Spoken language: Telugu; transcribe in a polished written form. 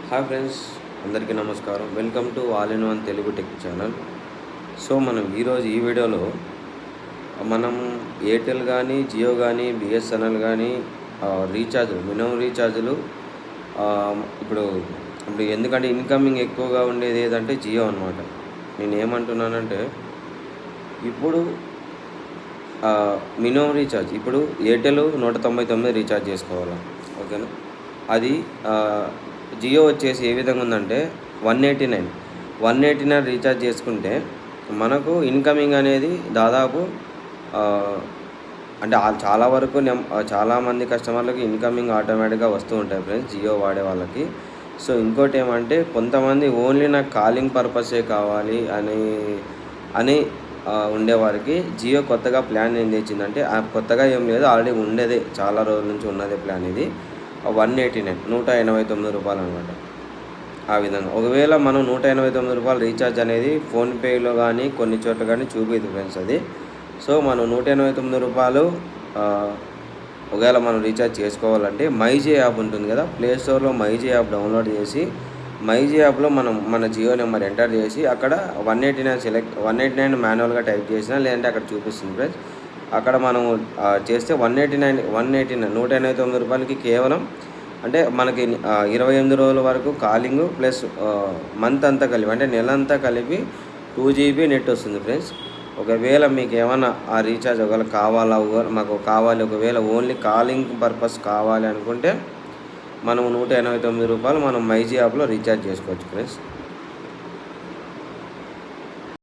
హాయ్ ఫ్రెండ్స్, అందరికీ నమస్కారం. Welcome to all in one Telugu tech channel. So మనం ఈరోజు ఈ వీడియోలో మనం ఎయిర్టెల్ కానీ, జియో కానీ, బిఎస్ఎన్ఎల్ కానీ రీఛార్జులు, మినిమం రీఛార్జులు ఇప్పుడు ఇప్పుడు ఎందుకంటే ఇన్కమింగ్ ఎక్కువగా ఉండేది ఏదంటే జియో అనమాట. నేను ఏమంటున్నానంటే ఇప్పుడు మినిమం రీఛార్జ్ ఇప్పుడు ఎయిర్టెల్ 199 రీఛార్జ్ చేసుకోవాలి, ఓకేనా. అది జియో వచ్చేసి ఏ విధంగా ఉందంటే 189 రీఛార్జ్ చేసుకుంటే మనకు ఇన్కమింగ్ అనేది దాదాపు అంటే చాలా వరకు చాలామంది కస్టమర్లకి ఇన్కమింగ్ ఆటోమేటిక్గా వస్తూ ఉంటాయి ఫ్రెండ్స్, జియో వాడే వాళ్ళకి. సో ఇంకోటి ఏమంటే కొంతమంది ఓన్లీ నాకు కాలింగ్ పర్పసే కావాలి అని ఉండేవారికి జియో కొత్తగా ప్లాన్ ఏం తెచ్చిందంటే, కొత్తగా ఏం లేదు, ఆల్రెడీ ఉండేదే, చాలా రోజుల నుంచి ఉన్నదే ప్లాన్. ఇది 189 రూపాయలు అనమాట. ఆ విధంగా ఒకవేళ మనం 189 రూపాయలు రీఛార్జ్ అనేది ఫోన్పేలో కానీ కొన్ని చోట్ల కానీ చూపిదు ఫ్రెండ్స్ అది. సో మనం 189 రూపాయలు ఒకవేళ మనం రీఛార్జ్ చేసుకోవాలంటే మైజీ యాప్ ఉంటుంది కదా, ప్లే స్టోర్లో మైజీ యాప్ డౌన్లోడ్ చేసి మైజీ యాప్లో మనం మన జియో నెంబర్ ఎంటర్ చేసి అక్కడ 189 మాన్యువల్గా టైప్ చేసినా, లేదంటే అక్కడ చూపిస్తుంది ఫ్రెండ్స్. అక్కడ మనం చేస్తే 189 రూపాయలకి కేవలం అంటే మనకి 28 రోజుల వరకు కాలింగ్ ప్లస్ మంత్ అంతా కలిపి అంటే నెలంతా కలిపి 2 GB నెట్ వస్తుంది ఫ్రెండ్స్. ఒకవేళ మీకు ఏమైనా ఆ రీఛార్జ్ ఒకవేళ మాకు కావాలి, ఒకవేళ ఓన్లీ కాలింగ్ పర్పస్ కావాలి అనుకుంటే మనం 189 రూపాయలు మనం మైజీ యాప్లో రీఛార్జ్ చేసుకోవచ్చు ఫ్రెండ్స్.